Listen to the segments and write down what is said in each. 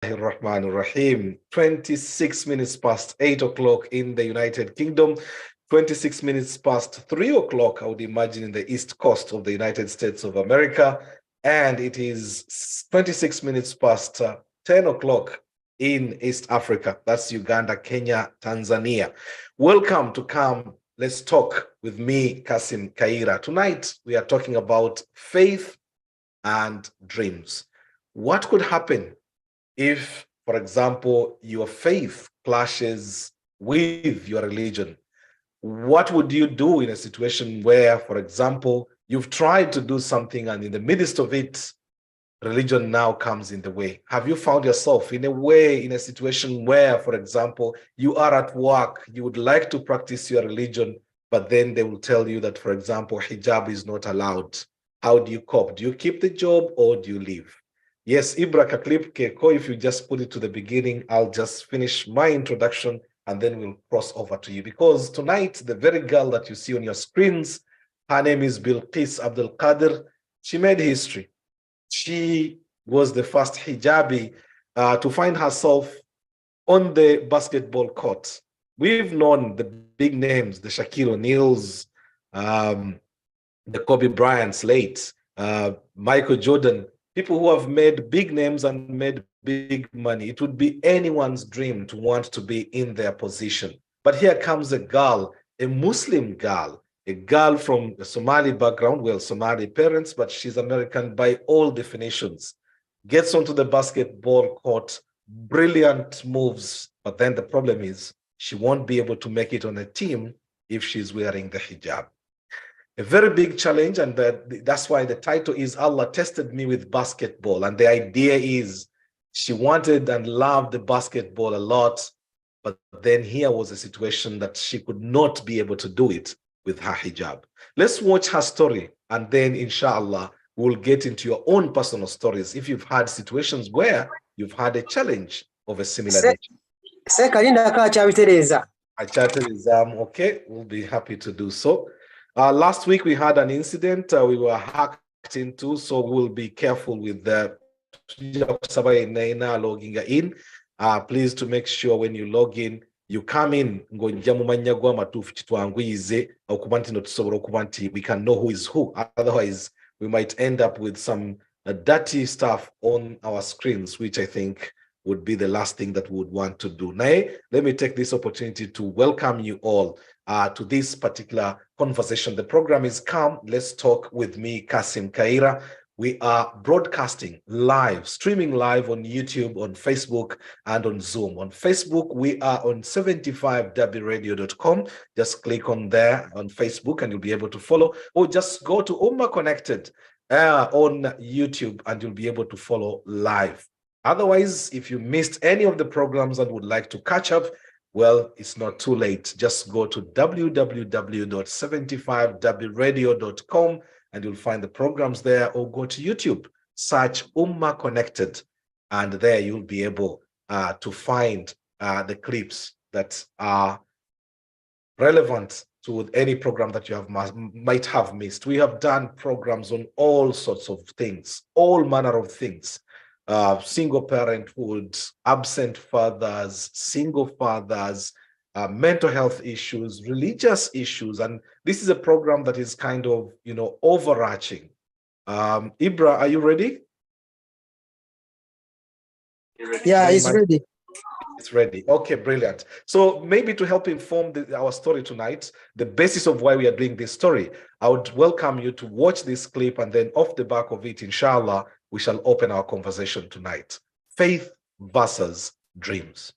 Rahim. 26 minutes past 8 o'clock in the United Kingdom, 26 minutes past 3 o'clock, I would imagine, in the East Coast of the United States of America. And it is 26 minutes past 10 o'clock in East Africa. That's Uganda, Kenya, Tanzania. Welcome to Come Let's Talk with me, KASSIM KAYIRA. Tonight, we are talking about faith and dreams. What could happen if, for example, your faith clashes with your religion? What would you do in a situation where, for example, you've tried to do something and in the midst of it, religion now comes in the way? Have you found yourself in a situation where, for example, you are at work, you would like to practice your religion, but then they will tell you that, for example, hijab is not allowed? How do you cope? Do you keep the job or do you leave? Yes, Ibra Kaklip Keko, if you just put it to the beginning, I'll just finish my introduction and then we'll cross over to you. Because tonight, the very girl that you see on your screens, her name is Bilqis Abdul Qadir. She made history. She was the first hijabi to find herself on the basketball court. We've known the big names, the Shaquille O'Neals, the Kobe Bryant's late, Michael Jordan, people who have made big names and made big money. It would be anyone's dream to want to be in their position. But here comes a girl, a Muslim girl, a girl from a Somali background, well, Somali parents, but she's American by all definitions, gets onto the basketball court, brilliant moves, but then the problem is she won't be able to make it on a team if she's wearing the hijab. A very big challenge, and that's why the title is Allah Tested Me with Basketball. And the idea is she wanted and loved the basketball a lot, but then here was a situation that she could not be able to do it with her hijab. Let's watch her story, and then inshallah, we'll get into your own personal stories if you've had situations where you've had a challenge of a similar nature. Okay, we'll be happy to do so. Last week we had an incident we were hacked into, so we'll be careful with the logging in. Please to make sure when you log in, you come in, we can know who is who. Otherwise, we might end up with some dirty stuff on our screens, which I think would be the last thing that we would want to do. Now, let me take this opportunity to welcome you all to this particular conversation. The program is Come Let's Talk with me, KASSIM KAYIRA. We are broadcasting live, streaming live on YouTube, on Facebook, and on Zoom. On Facebook, we are on 75wradio.com. Just click on there on Facebook and you'll be able to follow, or just go to Ummah Connected on YouTube and you'll be able to follow live. Otherwise, if you missed any of the programs and would like to catch up, well, it's not too late. Just go to www.75wradio.com and you'll find the programs there, or go to YouTube, search Ummah Connected, and there you'll be able to find the clips that are relevant to any program that you might have missed. We have done programs on all sorts of things, all manner of things. Single parenthood, absent fathers, single fathers, mental health issues, religious issues. And this is a program that is kind of, overarching. Ibra, are you ready? Yeah, it's ready. It's ready. Okay, brilliant. So maybe to help inform our story tonight, the basis of why we are doing this story, I would welcome you to watch this clip, and then off the back of it, inshallah, we shall open our conversation tonight. Faith versus dreams.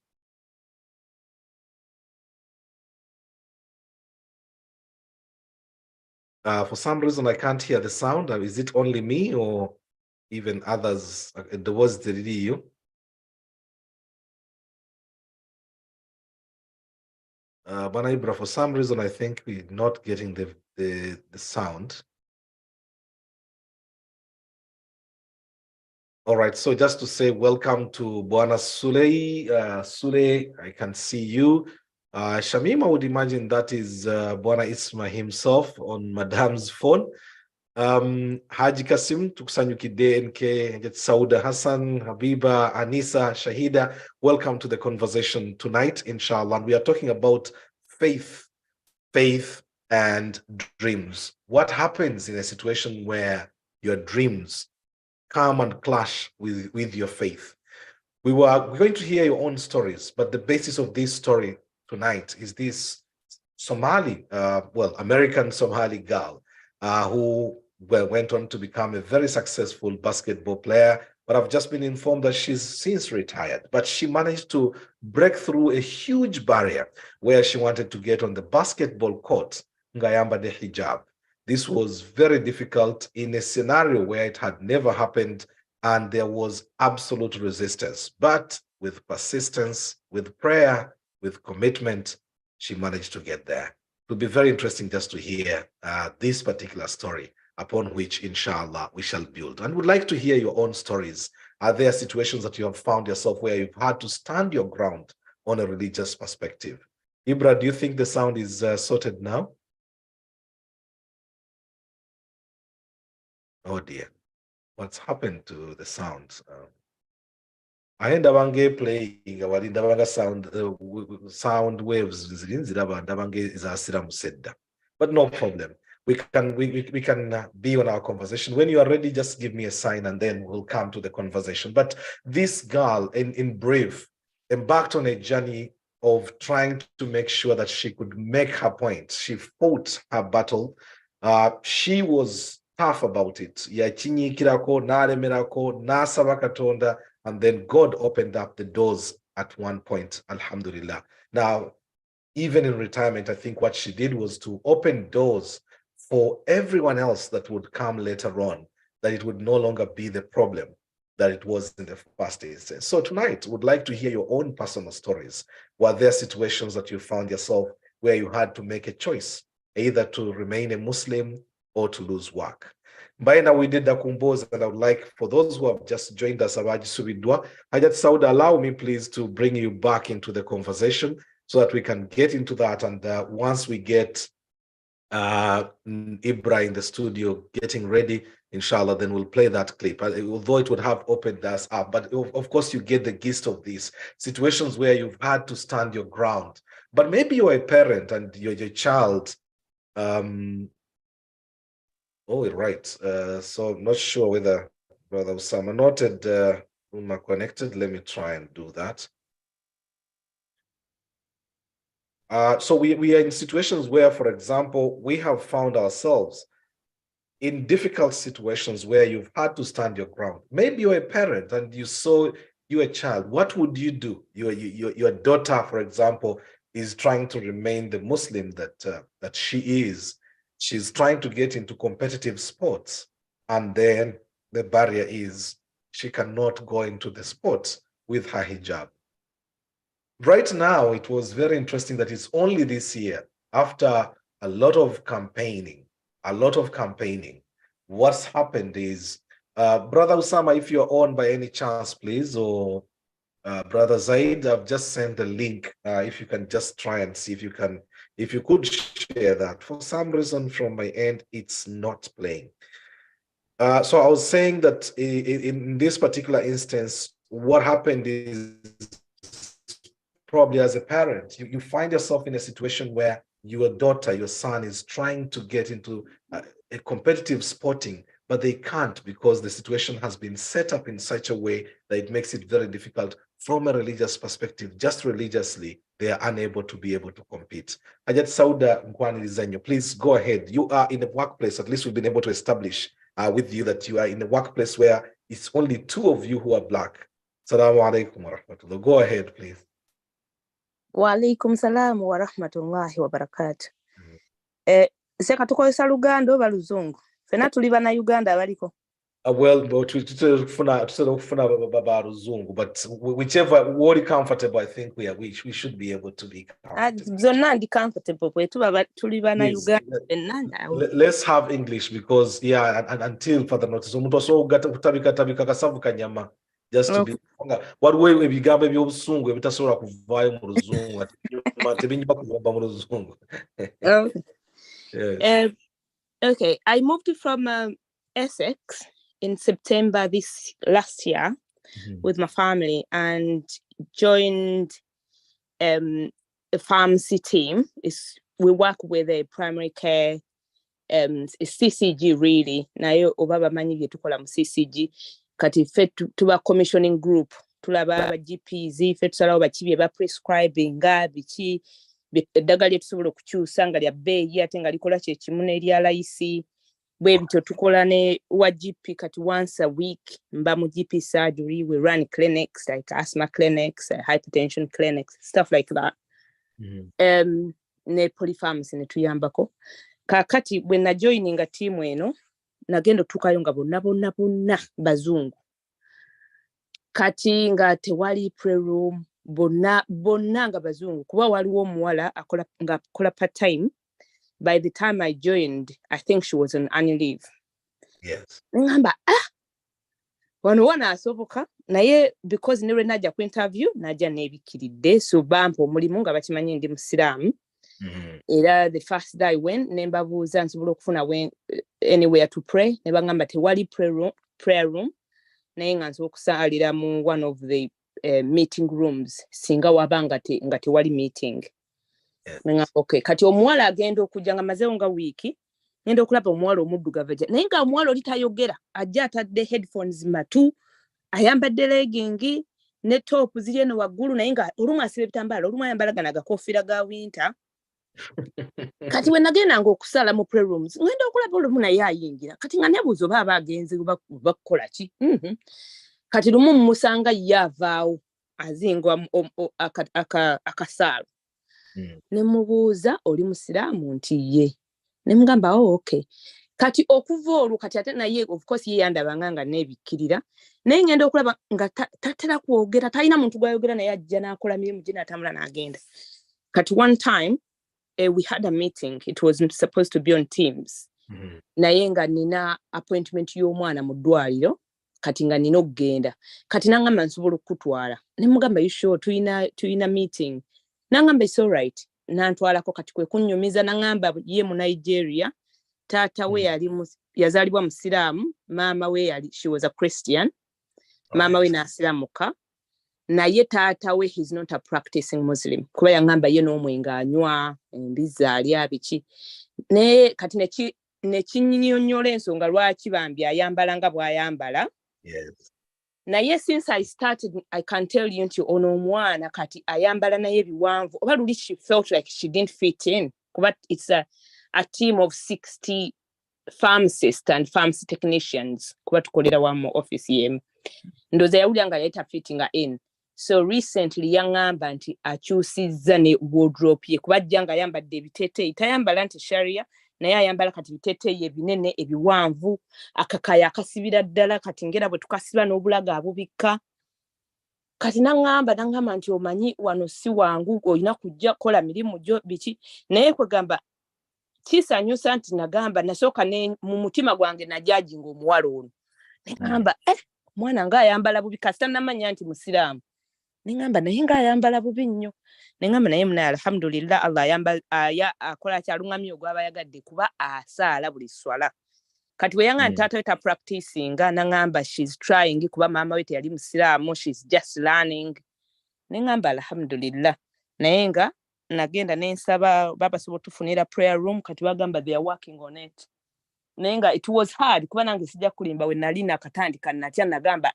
For some reason, I can't hear the sound. Is it only me or even others? There was the you. Banaibra, for some reason, I think we're not getting the sound. All right, so just to say welcome to Buana Sule. Sule, I can see you. Shamim, I would imagine that is Buana Isma himself on Madam's phone. Haji KASSIM, tukusanyukide NK, Sauda Hassan, Habiba, Anisa, Shahida. Welcome to the conversation tonight, inshallah. And we are talking about faith and dreams. What happens in a situation where your dreams come and clash with your faith? We were going to hear your own stories, but the basis of this story tonight is this American Somali girl who went on to become a very successful basketball player. But I've just been informed that she's since retired. But she managed to break through a huge barrier where she wanted to get on the basketball court, Ngayamba de hijab. This was very difficult in a scenario where it had never happened, and there was absolute resistance. But with persistence, with prayer, with commitment, she managed to get there. It will be very interesting just to hear this particular story, upon which, inshallah, we shall build. And would like to hear your own stories. Are there situations that you have found yourself where you've had to stand your ground on a religious perspective? Ibra, do you think the sound is sorted now? Oh dear, what's happened to the sound? I end up playing sound waves, but no problem. We can be on our conversation. When you are ready, just give me a sign and then we'll come to the conversation. But this girl, in brief, embarked on a journey of trying to make sure that she could make her point. She fought her battle. She was tough about it. And then God opened up the doors at one point, alhamdulillah. Now, even in retirement, I think what she did was to open doors for everyone else that would come later on, that it would no longer be the problem that it was in the first instance. So tonight, would like to hear your own personal stories. Were there situations that you found yourself where you had to make a choice, either to remain a Muslim or to lose work? By now, we did the combos, and I would like, for those who have just joined us, Hajat Sauda, allow me please to bring you back into the conversation so that we can get into that. And once we get Ibra in the studio getting ready, inshallah, then we'll play that clip. Although it would have opened us up, but of course you get the gist of these situations where you've had to stand your ground. But maybe you're a parent and your child, oh, right. So I'm not sure whether Brother Osama noted Uma connected. Let me try and do that. So we are in situations where, for example, we have found ourselves in difficult situations where you've had to stand your ground. Maybe you're a parent and you saw you're a child. What would you do? Your daughter, for example, is trying to remain the Muslim that she is. She's trying to get into competitive sports. And then the barrier is she cannot go into the sports with her hijab. Right now, it was very interesting that it's only this year, after a lot of campaigning, what's happened is, Brother Osama, if you're on by any chance, please, or Brother Zaid, I've just sent the link. If you can just try and see if you could share that. For some reason from my end, it's not playing. So I was saying that in this particular instance, what happened is, probably as a parent, you find yourself in a situation where your daughter, your son is trying to get into a competitive sporting, but they can't because the situation has been set up in such a way that it makes it very difficult from a religious perspective. Just religiously, they are unable to be able to compete. Hajat Sauda Nkwani Lizanyo, please go ahead. You are in a workplace, at least we've been able to establish with you that you are in a workplace where it's only two of you who are Black. Assalamu alaikum wa rahmatullah. Go ahead, please. Wa alaikum salam wa rahmatullahi wa barakatuh. Seka tukozesa Luganda oba Luzungu? Fena tuli bana Uganda abaliko. Well, but but whichever what is comfortable, I think we should be able to be comfortable. Zonna ndi comfortable kwe tuba tuli bana Uganda. Let's have English because and until further notice, umuntu so kutabika kasavu kanyama. Just to be what way we bigambe by'obusungu ebitasobola kuvaayo mu Luzungu tebinyuma kugomba mu Luzungu. Okay, I moved from Essex in September last year with my family and joined a pharmacy team. We work with a primary care CCG really. Nayo obaba manyi tukola mu CCG kati fe tuba commissioning group tulaba aba GPs fe tusalawo bakibi ba prescribing biki eddagala lyetusobola okukyusa nga lya bbeeyi ate nga likola kyekimu n'erya layisi bwe bityo tukola ne wa GP kati once a week mba mu GP surgery. We run clinics like asthma clinics, hypertension clinics, stuff like that. Ne polypharmacy ne tuyambako kakati bwe na joininga team eno nagenda tukayo nga bonna bazungu kati nga tewali pre-room bonna nga bazungu kuba waliwo omuwala akola part-time. By the time I joined, I think she was on annual leave. Yes. Ngamba wano asoboka naye because nire najja ku interview najja nebikiridde so bampa omulimu nga bakimanyi ndi musiraamu. Era the first day I went nembabuuza nsobola okufuna anywhere to pray ne bangamba tewali prayer room naye nga nsobola okusaalira mu one of the meeting rooms singa wabanga nga tewali meeting. Yes. Okay kati omuwala agenda okujja nga mazeewo nga wiiki ngenda okulaba omuwala omuddugavu naye nga omuwala oli tayogera ajja atadde headphones matu ayambadde legging ne top ziri eno waggulu naye nga olumu asiba ebitambaala olumu ayambala gana agakofiira ga winter. Kati we nagenda nga okusala mu prayer rooms ngenda okulaba olumu naye ayingira kati nga nebuuza oba abagenzi bakukola ki. Kati lumu musanga ye avaawo azingwa akasaalo. Ne mubuuza oli musiraamu nti ye ne mugamba okay kati okuva olwo kati ate naye of course ye yandabanga nga nebikkirira naye ngenda okulaba nga tatera kwogera talina muntu gwayogera naye ajja n'akola mirimu gye n'atambula n'agenda. Kati one time we had a meeting. It was supposed to be on Teams. Naye nga nina appointment y'omwana mu ddwaliro kati nga nina okugenda kati nangamba nsobola okutwala ne mugamba you sure tuyina meeting nangamba it's all right nantwalako kati kwe kunnyumiza nangamba ye mu Nigeria taata we yazaalibwa musiraamu maama we she was a Christian. Maama we n'asiramuka naye taata we he's not a practicing Muslim kuba yangamba ye n'omwenga anywa embizi alya biki ne kati nekinnyonnyola ensonga lwaki bambi ayambala nga bw'ayambala. Yes. Naye since I started I can tell you nti ono omwana kati ayambala naye ebiwanvu oba luli she felt like she didn't fit in kuba it's a team of 60 pharmacists and pharmacy technicians kuba tukolera wamu office yemu ndoza yawulanga yayita fitting in. So recently yangamba nti akyusizza ne wardrobe ye kuba jjanga ayambadde ebiteeteeyi tayambala nti sharia naye ayambala kati ebiteeteeyi ebinene ebiwanvu akakaya akasibira ddala kati ngera bwe tukasiba n'obulaga abubikka kati nangamba nti omanyi wano si wangu olina kujja kola mirimu gyo biki naye kwegamba kisanyusa nti nagamba nasooka mu mutima gwange najajinga omuwala ono nengamba mwana nga ayambala bubi kasita namanya nti musiraamu nengamba naye nga ayambala bubi nnyo nengamba naye munaye alhamdulillah Allah akola kyalungamye ogwaba yagadde kuba asaala buli swala kati we yanga taata we ta practicing nangamba she's trying kuba maama we teyali musiraamu she's just learning nengamba alhamdulillah naye nga nagenda nensaba babasobola tufunira prayer room kati bagamba they are working on it. Nenga it was hard kuba nange sijja kulimba we nali nakatandika natya nagamba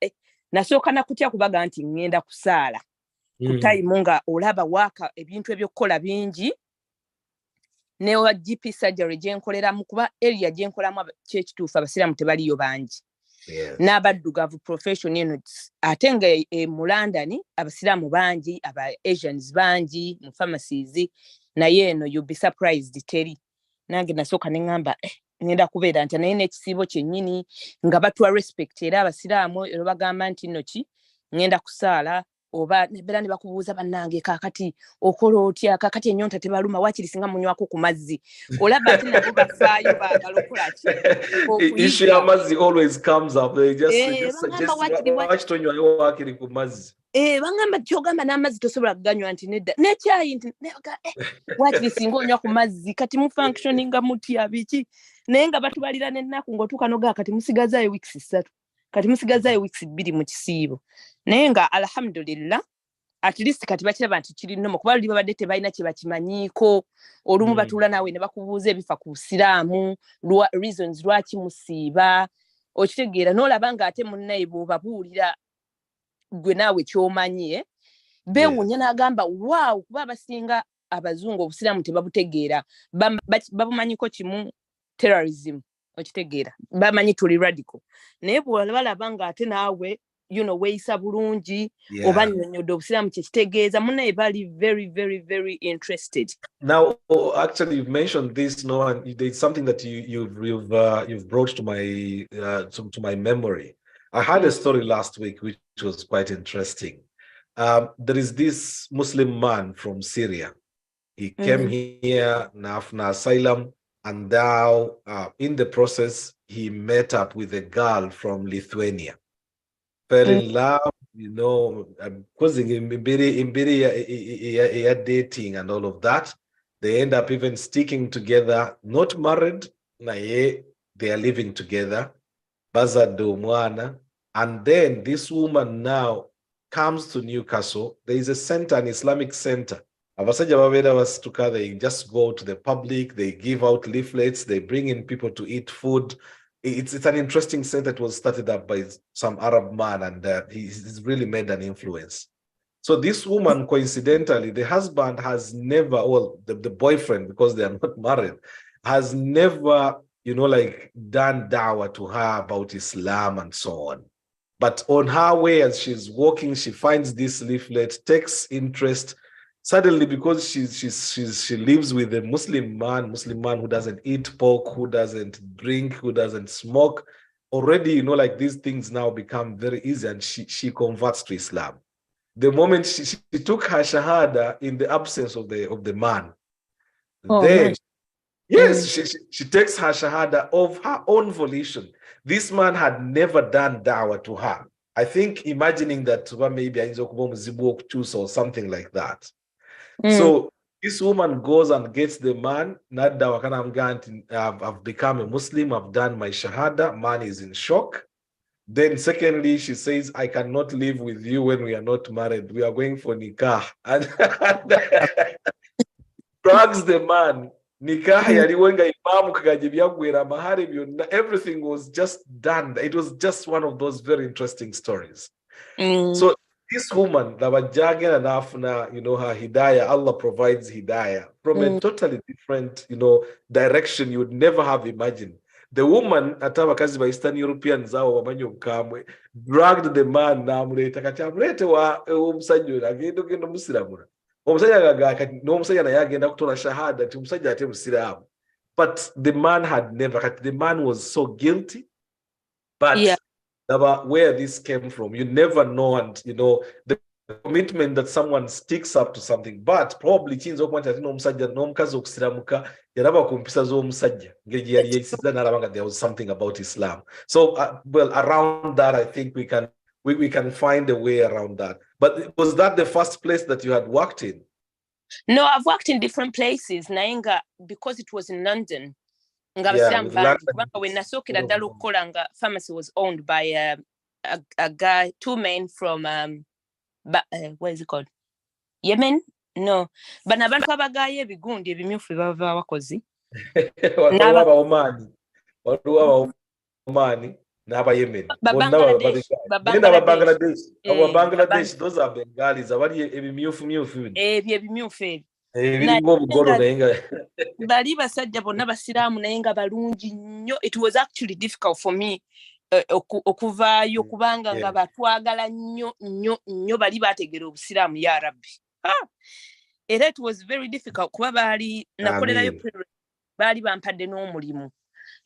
nasooka nakutya kubaga nti ngenda kusaala kutayimu nga olaba waka ebintu ebyokukola bingi ne wa GP surgery gyenkoleramu kuba area gyenkolamu kyekituufu abasiraamu tebaliyo bangi. Yes. N'abaddugavu professional ate nga mu London abasiraamu bangi aba Asians bangi mu pharmacies naye eno you'll be surprised teri nange nasooka nengamba ngenda kubeera nti naye n'ekisiibo kyennyini nga batwa respect era abasiraamu era bagamba nti nno ki ngenda kusaala oba nebera ne bakubuuza bannange kakati okola otya kakati enyonta tebaluma wakiri singa munywako ku mazzi olaba ate nabo bafaayo baagala okola ki issue y'amazzi always comes up. They just suggest wakitonywa wakiri ku mazzi. Bangamba kyogamba n'amazzi tosobola kuganywa nti nedda nekyayi nti wakiri singa onywa ku mazzi kati mu functioninga mutya biki naye nga batubalira n'ennaku ng'otuuka nogaa kati musigazaayo weeks 3 kati musigazaayo weeks 2 mu kisiibo naye nga alhamdulillah at least kati bakiraba nti kiri nnomo kuba bali babadde tebalina kye bakimanyiiko olumu batuula naawe ne bakubuuza ebifa ku busiraamu reasons lwaki musiiba okitegeera n'olaba nga ate munnaye bw'obabuulira gwe naawe ky'omanyi beewuunya n'agamba waaw kuba abasinga abazungu obusiraamu tebabutegeera babumanyiko kimu terrorism okitegeera bamanyi tuli radical naye bw'balaba nga ate naawe weeyisa bulungi oba nnyonnyodde obusiraamu kyekitegeeza munnaye bali very very very interested. Now actually you've mentioned this and it's something that you've brought to my memory. I had a story last week which was quite interesting. There is this Muslim man from Syria. He came here after asylum, and now in the process he met up with a girl from Lithuania. Fell in love, causing dating and all of that. They end up even sticking together, not married, they are living together. And then this woman now comes to Newcastle. There is a center, an Islamic center. They just go to the public, they give out leaflets, they bring in people to eat food. It's an interesting center that was started up by some Arab man, and he's really made an influence. So this woman, coincidentally, the husband has never, the boyfriend, because they are not married, has never, done dawah to her about Islam and so on. But on her way, as she's walking, she finds this leaflet, takes interest. Suddenly, because she lives with a Muslim man who doesn't eat pork, who doesn't drink, who doesn't smoke, already, these things now become very easy, and she converts to Islam. The moment she took her shahada in the absence of the man, she takes her shahada of her own volition. This man had never done dawah to her. I think imagining that maybe or something like that. So this woman goes and gets the man. I've become a Muslim. I've done my shahada. Man is in shock. Then secondly, she says, I cannot live with you when we are not married. We are going for nikah. And drugs the man. Nikah everything was just done. It was just one of those very interesting stories. So this woman, her hidayah, Allah provides hidayah from a totally different, direction you would never have imagined. The woman, atawakazi by Eastern Europeans, dragged the man, but the man had never, the man was so guilty. But where this came from, you never know, and the commitment that someone sticks up to something. But probably there was something about Islam. So around that, I think we can find a way around that. But was that the first place that you had worked in? No, I've worked in different places. Nainga, because it was in London. When pharmacy was owned by a guy, two men from what is it called? Yemen? No. But nabantu abagaye bigundi ebimyufu bava wakozi. Omani n'aba Yemen. Bangladesh, those are Bengalis. Abali ebimyufu. Ebimyufu. Bali basajja bonna basiraamu naye nga balungi nnyo. It was actually difficult for me okuvaayo kubanga nga batwagala nnyo bali bategera obusiraamu ya Rabbi. It was very difficult kuba bali nakolerayo bali bampadde n'omulimu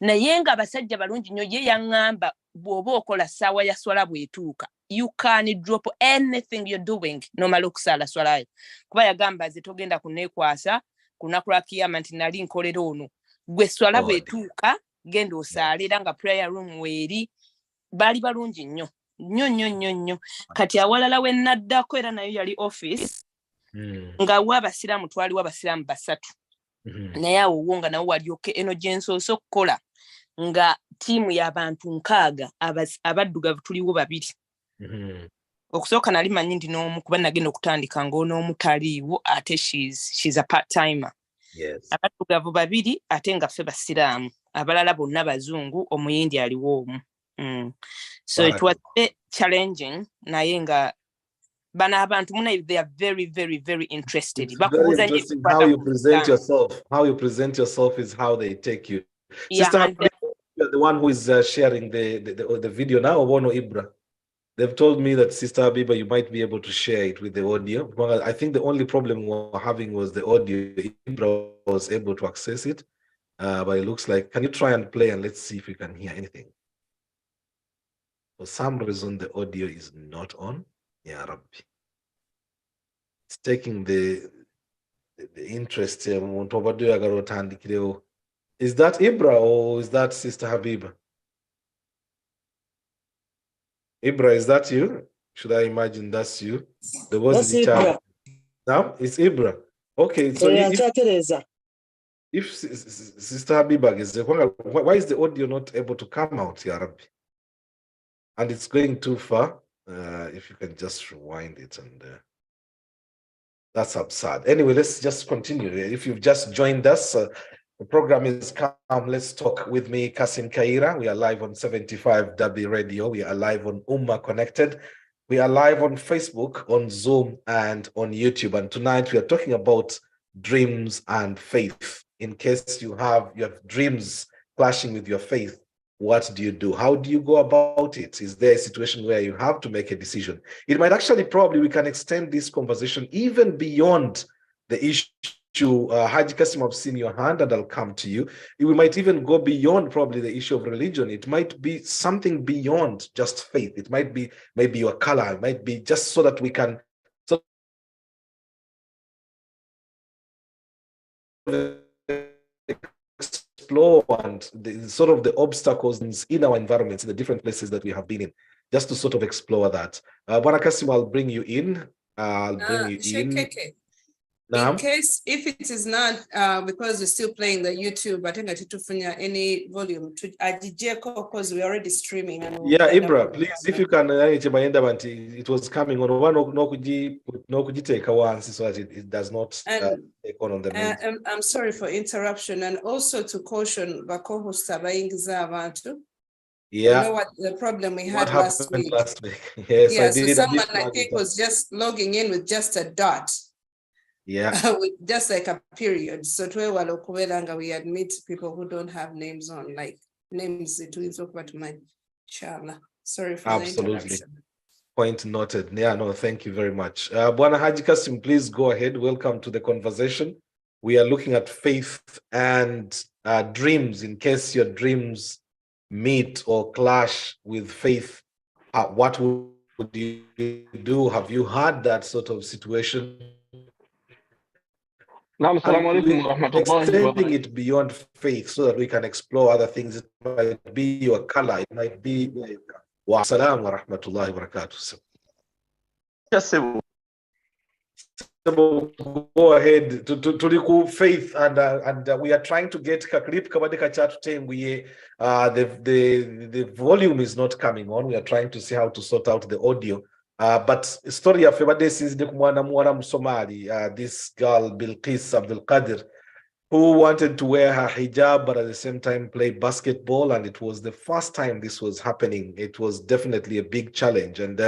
naye nga abasajja balungi nnyo ye yaŋŋamba bw'oba okola ssaawa ya swala bw'etuuka you can drop anything you're doing nomala okusaala swalayo kuba yagamba ze togenda kuneekwasa ku lunaku lwa kiyama nti nali nkolera ono gwe swala bw'etuuka genda osaale era nga prayer room weeri baali balungi nnyo nnyo kati awalala we naddako era nayo yali office nga w'abasiraamu twaliwo abasiraamu 3 naye awo wo nga nawo walyoke eno gye nsoose okukola nga tiimu y'abantu 6 abaddugavu tuliwo 2 okusooka nali manyi ndi n'omu kuba nagenda okutandika ng'onoomu taliiwo ate she's a part timer abaddugavu 2 ate nga ffe basiraamu abalala bonna bazungu omuyindi aliwo omu so it was challenging naye nga bana abantu muna they are very very very interested. Very interesting how you present yourself. How you present yourself is how they take you. Yeah, Sister, you're the one who is sharing the video now. Obono Ibra. They've told me that Sister Habiba, you might be able to share it with the audio. Well, I think the only problem we're having was the audio. Ibra was able to access it, but it looks like, can you try and play and let's see if we can hear anything? For some reason, the audio is not on. Yeah, Rabbi. It's taking the interest. Is that Ibra or is that Sister Habiba? Ibra, is that you? Should I imagine that's you? There was the child. Now it's Ibra. Okay, so if Sister Habiba is there, why is the audio not able to come out, Ya Rabbi? And it's going too far. If you can just rewind it, and that's absurd. Anyway, let's just continue. If you've just joined us, the program is Come Let's Talk with me, KASSIM KAYIRA. We are live on 75 W Radio. We are live on Ummah Connected. We are live on Facebook, on Zoom, and on YouTube. And tonight we are talking about dreams and faith. In case you have dreams clashing with your faith, what do you do? How do you go about it? Is there a situation where you have to make a decision? It might actually, probably, we can extend this conversation even beyond the issue. Haji Kassim, I've seen your hand and I'll come to you. We might even go beyond probably the issue of religion. It might be something beyond just faith. It might be maybe your color. It might be just so that we can explore and the obstacles in our environments, in the different places that we have been in, just to sort of explore that. Bwana Kassim, I'll bring you in. In case, if it is not, because we're still playing the YouTube, I think I need to find any volume to because we're already streaming. And yeah, Ibra, please, if you can, it was coming on one, no could you take a one so that it does not take on the main. I'm sorry for interruption, and also to caution Bakoho Sabaing. Yeah. You know what the problem we had last week? Yes, yeah, so someone I think was just logging in with just a dot. Yeah. With just like a period. So we admit people who don't have names on, like names to my inshallah. Sorry for the interruption. Point noted. Yeah, no, thank you very much. Bwana Haji Kassim, please go ahead. Welcome to the conversation. We are looking at faith and dreams. In case your dreams meet or clash with faith, what would you do? Have you had that sort of situation? Extending it beyond faith so that we can explore other things. It might be your color, it might be wa salam wa rahmatullahi wa barakatuh. Go ahead to faith, and we are trying to get clip the volume is not coming on. We are trying to see how to sort out the audio. But story of this is this girl Bilqis Abdul Qadir, who wanted to wear her hijab but at the same time play basketball, and it was the first time this was happening. It was definitely a big challenge, and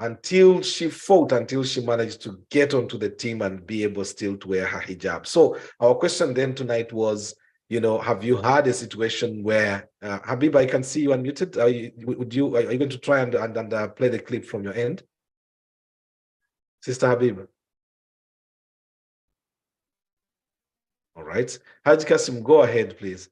until she fought, until she managed to get onto the team and be able still to wear her hijab. So our question then tonight was, have you had a situation where Habiba, I can see you unmuted. Are you going to try and play the clip from your end, Sister Habiba? All right, Haji Kassim, go ahead, please.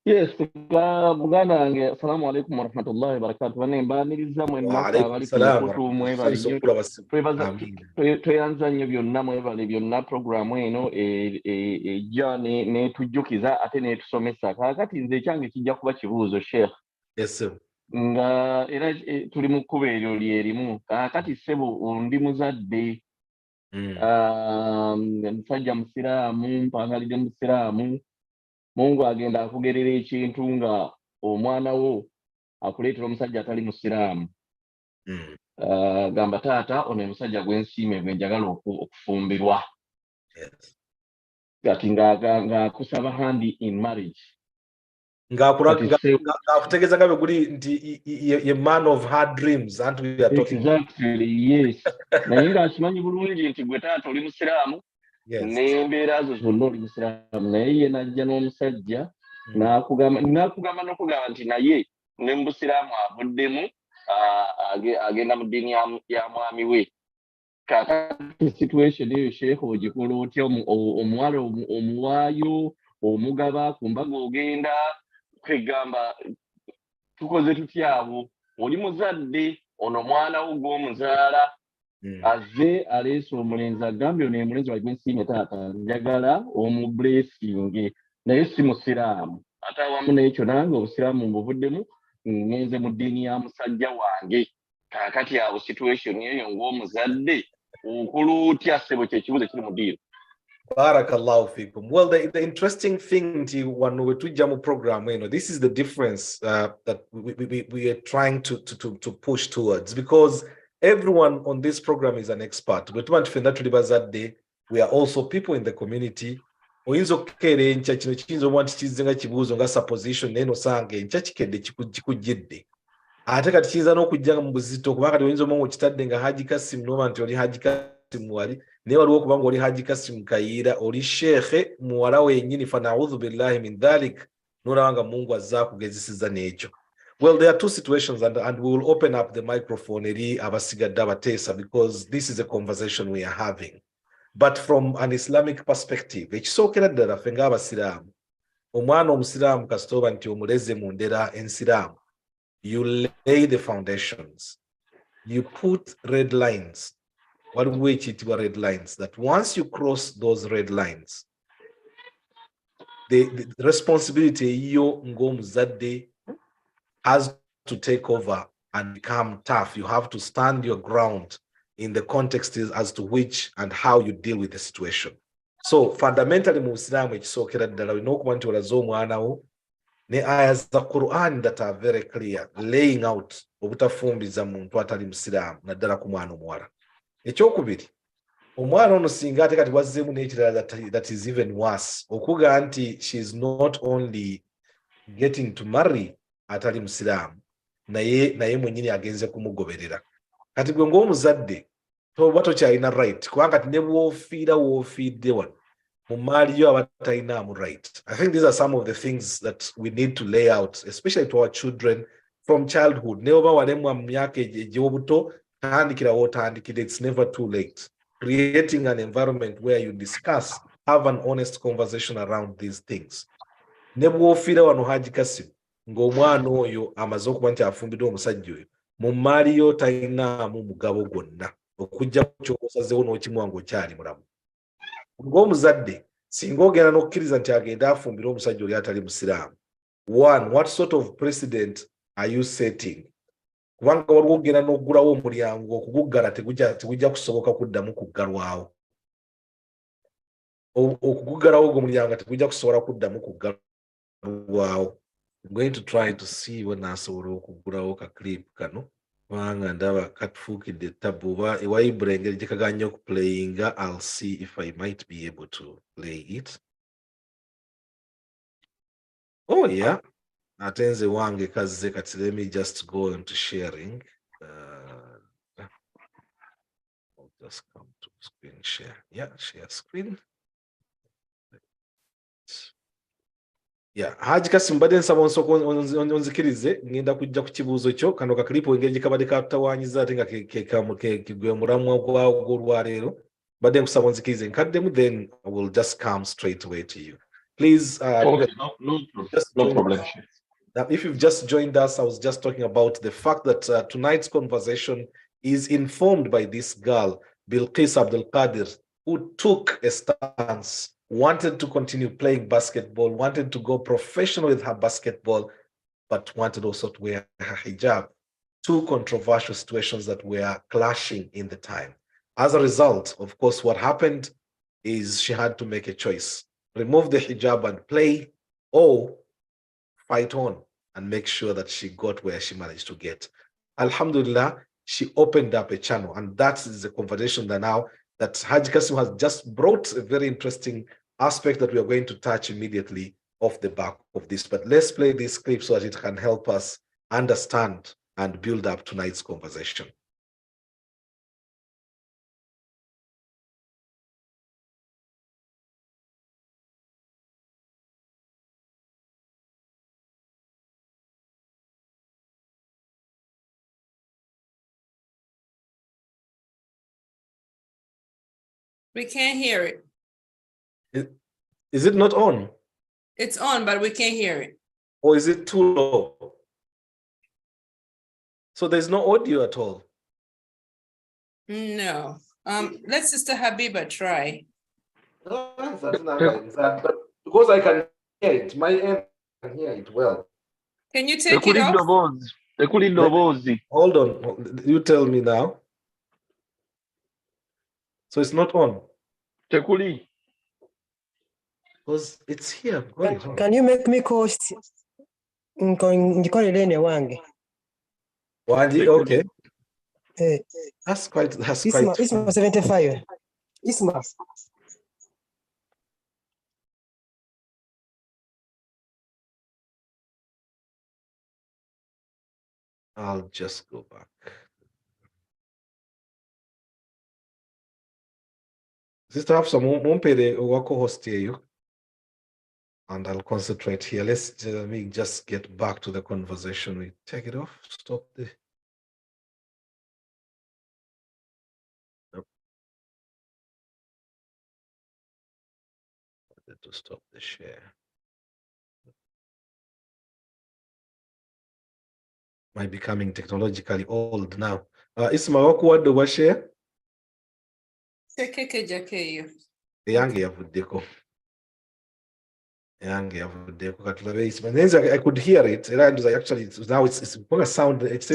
Yes, Buganda wange assalamu alaikum warahmatullahi wabarakatuh. Bane mbaniriza mwe Wa mwaka alaikum abali ku salam mukutu mwebale warahmatullahi nnyo. wabarakatuh. Twebaza Amin. tweyanza nnyo byonna mwebale byonna programu eno ejja netujjukiza ate netusomesa. Kaakati nze ekyange kijja kuba kibuuzo Sheikh. Yes, sir. Nga era tuli mu kkubo eryo lyerimu. Kaakati ssebo ndi muzadde. Musajja musiraamu, mpangalidde musiraamu. Mungu agenda akugerera ekintu nga omwana wo akuleetera omusajja atali musiraamu. Gamba taata ono omusajja gwensiime gwe njagala okufumbirwa. Kati ng'akusaba hand in marriage. Ng'akutegeeza gabe guli nti ye man of hard dreams and we are talking. Exactly, yes. Naye ng'akimanyi bulungi nti gwe taata oli musiraamu. N'embeera zo zonna oli musiraamu. Naye ye n'ajja n'omusajja n'akugamba n'okugamba nti naye ne mu busiraamu avuddemu agenda mu ddiini ya mwami we. Kaakati situation eyo Sheikh ogikola otya? Omuwala omuwaayo omugaba ku mbaga ogenda kwegamba tukoze tutyawo? Oli muzadde, ono mwana wo gw'omuzaala azze aleese omulenzi agambye ono omulenzi wali gwensiimye taata njagala omublessinge naye si musiraamu. Ate awamu n'ekyo nange obusiraamu mbuvuddemu ngenze mu ddiini ya musajja wange. Kaakati awo situation eyo ng'omuzadde okola otya ssebo ky'ekibuuzo kiri mu ddiiro. Barakallahu fikum. Well, the interesting thing when we do program, this is the difference that we are trying to push towards, because everyone on this program is an expert. We are also people in the community. Supposition ate kati kiyinza n'okujja mu buzito kubanga kati oyinza omuwa okitadde nga Haji KASSIM n'oba nti oli Haji KASSIM wali naye waliwo okubanga oli Haji KASSIM KAYIRA oli sheekhe muwala wennyini fa naudhu billahi min dhalik n'olaba nga Mungu azza akugezesezza n'ekyo. Well, there are two situations and we will open up the microphone eri abasigadde abateesa because this is a conversation we are having. But from an Islamic perspective, ekisookera ddala ffe ng'abasiraamu, omwana omusiraamu kasita oba nti omuleze mu ndera ensiraamu, you lay the foundations. You put red lines. What do we call red lines? That once you cross those red lines, the responsibility yo ngomuzadde has to take over and become tough. You have to stand your ground in the context as to which and how you deal with the situation. So fundamentally mu Islam ekisookera ddala olina okuba nti olaze omwana wo ne ayas the Quran that are very clear, laying out obutafumbiza muntu atali musiraamu naddala ku mwana omuwala. Ekyokubiri, omwana ono singa ate kati wazzeemu n'ekirala that is even worse, okuga nti she is not only getting to marry atali musiraamu naye mwennyini agenze kumugoberera. Kati gwe ng'omuzadde toba tokyalina right kubanga kati ne bw'ofiira w'ofiidde wano mu maali yo aba talinaamu right. I think these are some of the things that we need to lay out, especially to our children from childhood. Ne oba walemu mu myaka egy'obuto tandikira w'otandikira, it's never too late. Creating an environment where you discuss, have an honest conversation around these things. Ne bw'ofiira wano Haji KASSIM ng'omwana oyo amaze okuba nti afumbiddwa omusajja oyo mu maali yo talinaamu mugabo gwonna okujja ky'osazeewo n'okimuwa ng'okyali mulamu. Ng'omuzadde singa ogenda n'okkiriza nti agenda afumbire omusajja oli atali musiraamu, one, what sort of precedent are you setting? Kubanga waliwo ogenda n'oggulawo omulyango okuguggala tegujja kusoboka kuddamu kuggalwawo. Okuguggalawo ogwo omulyango tegujja kusobola kuddamu kuggalwawo. I'm going to try to see when nasobola okuggulawo ka clip kano kubanga ndaba katufuukidde ttabu oba ewayibula engeri gye kaganya okuplayinga. I'll see if I might be able to play it. Oh yeah, ate nze wange kazze kati. Let me just go into sharing. I'll just come to screen share. Yeah, share screen. Yeah, Haji KASSIM mbadde nsaba onzikirize ngenda kujja ku kibuuzo kyo kano ka clip engeri gye kabadde katawaanyiza ate nga gwe mulamwa gw'olwaleero. Mbadde nkusaba onzikirize nkaddemu, then I will just come straight away to you. Please, okay, no problem. Now, if you've just joined us, I was just talking about the fact that tonight's conversation is informed by this girl, Bilqis Abdul Qadir, who took a stance, wanted to continue playing basketball, wanted to go professional with her basketball, but wanted also to wear her hijab. Two controversial situations that were clashing in the time. As a result, of course, what happened is she had to make a choice: remove the hijab and play, or fight on and make sure that she got where she managed to get. Alhamdulillah, she opened up a channel, and that is the conversation that now that Haji KASSIM has just brought a very interesting aspect that we are going to touch immediately off the back of this. But let's play this clip so that it can help us understand and build up tonight's conversation. We can't hear it. Is it not on? It's on, but we can't hear it. Or is it too low? So there's no audio at all? No. Let Sister Habiba try. Because I can hear it. My end can hear it well. Can you take it off? Hold on. You tell me now. So it's not on. Because it's here. Can you make me cost? Okay. That's quite. Isma 75. Isma. I'll just go back. Sister, have some mumpere wako host here, and I'll concentrate here. Let me just get back to the conversation. We take it off. Stop the. Nope. To stop the share. Am I becoming technologically old now? Isma wako wadde wa share? Yange yavuddeko. I could hear it. Actually, now it's sound. It's